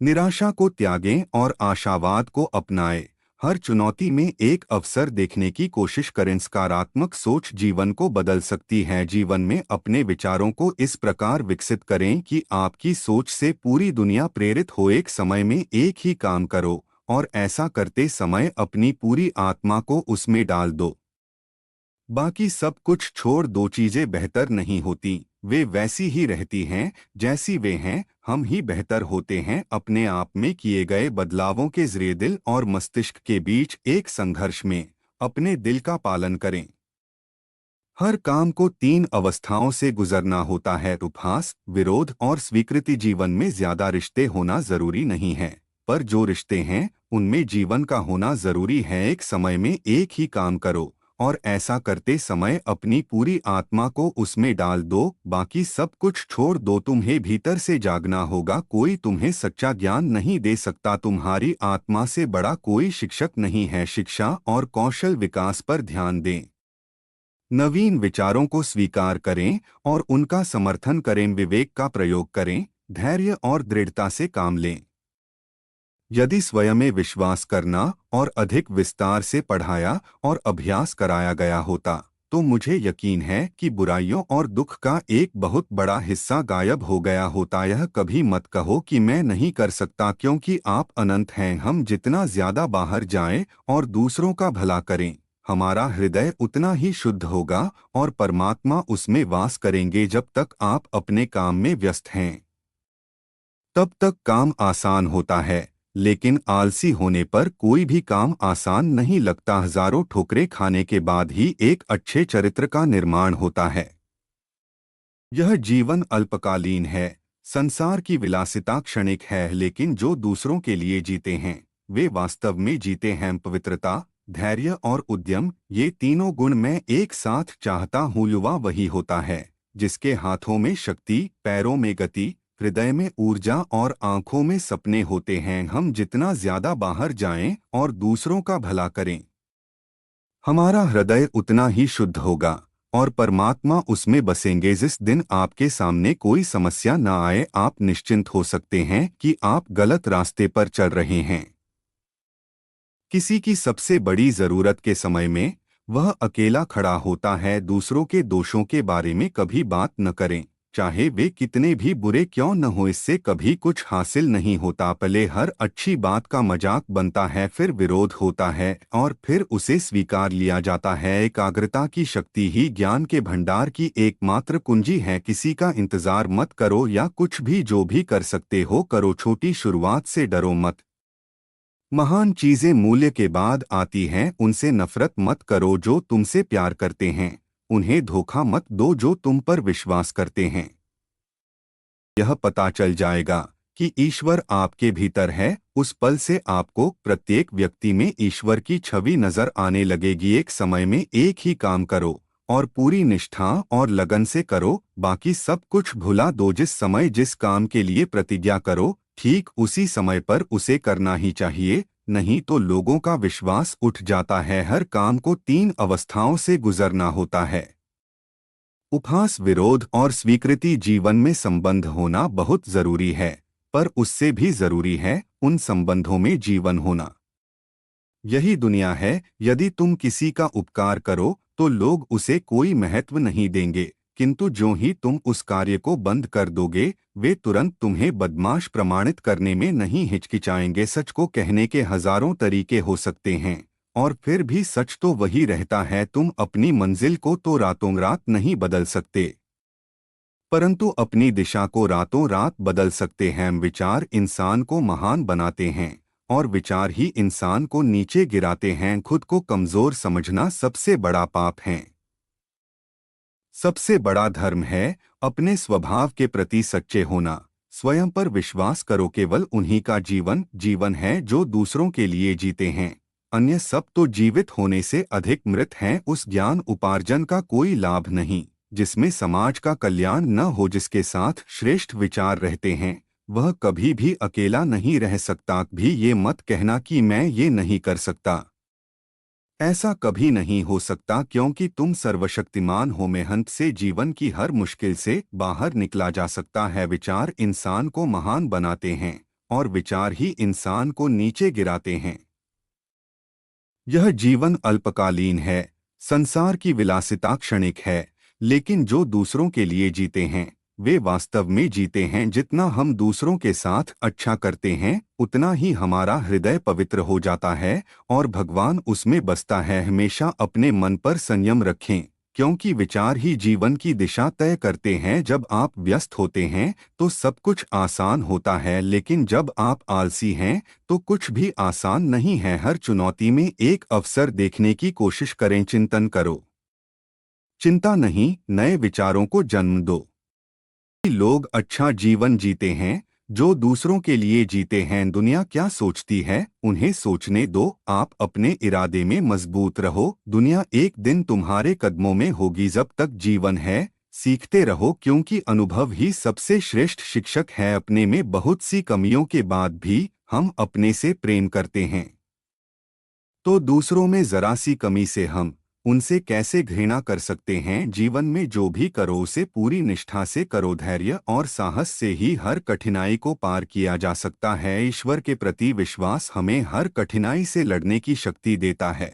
निराशा को त्यागें और आशावाद को अपनाएं। हर चुनौती में एक अवसर देखने की कोशिश करें। सकारात्मक सोच जीवन को बदल सकती है। जीवन में अपने विचारों को इस प्रकार विकसित करें कि आपकी सोच से पूरी दुनिया प्रेरित हो। एक समय में एक ही काम करो और ऐसा करते समय अपनी पूरी आत्मा को उसमें डाल दो। बाकी सब कुछ छोड़ दो। चीजें बेहतर नहीं होती, वे वैसी ही रहती हैं जैसी वे हैं। हम ही बेहतर होते हैं अपने आप में किए गए बदलावों के जरिए। दिल और मस्तिष्क के बीच एक संघर्ष में अपने दिल का पालन करें। हर काम को तीन अवस्थाओं से गुजरना होता है: उपहास, विरोध और स्वीकृति। जीवन में ज्यादा रिश्ते होना जरूरी नहीं है, पर जो रिश्ते हैं उनमें जीवन का होना जरूरी है। एक समय में एक ही काम करो और ऐसा करते समय अपनी पूरी आत्मा को उसमें डाल दो। बाकी सब कुछ छोड़ दो। तुम्हें भीतर से जागना होगा। कोई तुम्हें सच्चा ज्ञान नहीं दे सकता। तुम्हारी आत्मा से बड़ा कोई शिक्षक नहीं है। शिक्षा और कौशल विकास पर ध्यान दें। नवीन विचारों को स्वीकार करें और उनका समर्थन करें। विवेक का प्रयोग करें, धैर्य और दृढ़ता से काम लें। यदि स्वयं में विश्वास करना और अधिक विस्तार से पढ़ाया और अभ्यास कराया गया होता तो मुझे यकीन है कि बुराइयों और दुख का एक बहुत बड़ा हिस्सा गायब हो गया होता। यह कभी मत कहो कि मैं नहीं कर सकता, क्योंकि आप अनंत हैं। हम जितना ज्यादा बाहर जाएं और दूसरों का भला करें, हमारा हृदय उतना ही शुद्ध होगा और परमात्मा उसमें वास करेंगे। जब तक आप अपने काम में व्यस्त हैं तब तक काम आसान होता है, लेकिन आलसी होने पर कोई भी काम आसान नहीं लगता। हजारों ठोकरें खाने के बाद ही एक अच्छे चरित्र का निर्माण होता है। यह जीवन अल्पकालीन है। संसार की विलासिता क्षणिक है, लेकिन जो दूसरों के लिए जीते हैं वे वास्तव में जीते हैं। पवित्रता, धैर्य और उद्यम, ये तीनों गुण मैं एक साथ चाहता हूँ। युवा वही होता है जिसके हाथों में शक्ति, पैरों में गति, हृदय में ऊर्जा और आंखों में सपने होते हैं। हम जितना ज्यादा बाहर जाएं और दूसरों का भला करें, हमारा हृदय उतना ही शुद्ध होगा और परमात्मा उसमें बसेंगे। जिस दिन आपके सामने कोई समस्या न आए, आप निश्चिंत हो सकते हैं कि आप गलत रास्ते पर चल रहे हैं। किसी की सबसे बड़ी जरूरत के समय में वह अकेला खड़ा होता है। दूसरों के दोषों के बारे में कभी बात न करें, चाहे वे कितने भी बुरे क्यों न हो। इससे कभी कुछ हासिल नहीं होता। पहले हर अच्छी बात का मजाक बनता है, फिर विरोध होता है और फिर उसे स्वीकार लिया जाता है। एकाग्रता की शक्ति ही ज्ञान के भंडार की एकमात्र कुंजी है। किसी का इंतजार मत करो, या कुछ भी जो भी कर सकते हो करो। छोटी शुरुआत से डरो मत। महान चीजें मूल्य के बाद आती हैं। उनसे नफरत मत करो जो तुमसे प्यार करते हैं। उन्हें धोखा मत दो जो तुम पर विश्वास करते हैं। यह पता चल जाएगा कि ईश्वर आपके भीतर है। उस पल से आपको प्रत्येक व्यक्ति में ईश्वर की छवि नजर आने लगेगी। एक समय में एक ही काम करो और पूरी निष्ठा और लगन से करो। बाकी सब कुछ भुला दो। जिस समय जिस काम के लिए प्रतिज्ञा करो, ठीक उसी समय पर उसे करना ही चाहिए, नहीं तो लोगों का विश्वास उठ जाता है। हर काम को तीन अवस्थाओं से गुजरना होता है: उपहास, विरोध और स्वीकृति। जीवन में संबंध होना बहुत जरूरी है, पर उससे भी जरूरी है उन संबंधों में जीवन होना। यही दुनिया है। यदि तुम किसी का उपकार करो तो लोग उसे कोई महत्व नहीं देंगे, किंतु जो ही तुम उस कार्य को बंद कर दोगे, वे तुरंत तुम्हें बदमाश प्रमाणित करने में नहीं हिचकिचाएंगे। सच को कहने के हजारों तरीके हो सकते हैं, और फिर भी सच तो वही रहता है। तुम अपनी मंजिल को तो रातों रात नहीं बदल सकते, परंतु अपनी दिशा को रातों रात बदल सकते हैं। विचार इंसान को महान बनाते हैं और विचार ही इंसान को नीचे गिराते हैं। खुद को कमजोर समझना सबसे बड़ा पाप है। सबसे बड़ा धर्म है अपने स्वभाव के प्रति सच्चे होना। स्वयं पर विश्वास करो। केवल उन्हीं का जीवन जीवन है जो दूसरों के लिए जीते हैं। अन्य सब तो जीवित होने से अधिक मृत हैं। उस ज्ञान उपार्जन का कोई लाभ नहीं जिसमें समाज का कल्याण न हो। जिसके साथ श्रेष्ठ विचार रहते हैं वह कभी भी अकेला नहीं रह सकता। भी ये मत कहना कि मैं ये नहीं कर सकता। ऐसा कभी नहीं हो सकता, क्योंकि तुम सर्वशक्तिमान हो। मेहनत से जीवन की हर मुश्किल से बाहर निकला जा सकता है। विचार इंसान को महान बनाते हैं और विचार ही इंसान को नीचे गिराते हैं। यह जीवन अल्पकालीन है। संसार की विलासिता क्षणिक है, लेकिन जो दूसरों के लिए जीते हैं वे वास्तव में जीते हैं। जितना हम दूसरों के साथ अच्छा करते हैं उतना ही हमारा हृदय पवित्र हो जाता है और भगवान उसमें बसता है। हमेशा अपने मन पर संयम रखें, क्योंकि विचार ही जीवन की दिशा तय करते हैं। जब आप व्यस्त होते हैं तो सब कुछ आसान होता है, लेकिन जब आप आलसी हैं तो कुछ भी आसान नहीं है। हर चुनौती में एक अवसर देखने की कोशिश करें। चिंतन करो, चिंता नहीं, नए विचारों को जन्म दो। लोग अच्छा जीवन जीते हैं जो दूसरों के लिए जीते हैं। दुनिया क्या सोचती है उन्हें सोचने दो, आप अपने इरादे में मजबूत रहो। दुनिया एक दिन तुम्हारे कदमों में होगी। जब तक जीवन है सीखते रहो, क्योंकि अनुभव ही सबसे श्रेष्ठ शिक्षक है। अपने में बहुत सी कमियों के बाद भी हम अपने से प्रेम करते हैं, तो दूसरों में जरा सी कमी से हम उनसे कैसे घृणा कर सकते हैं। जीवन में जो भी करो उसे पूरी निष्ठा से करो। धैर्य और साहस से ही हर कठिनाई को पार किया जा सकता है। ईश्वर के प्रति विश्वास हमें हर कठिनाई से लड़ने की शक्ति देता है।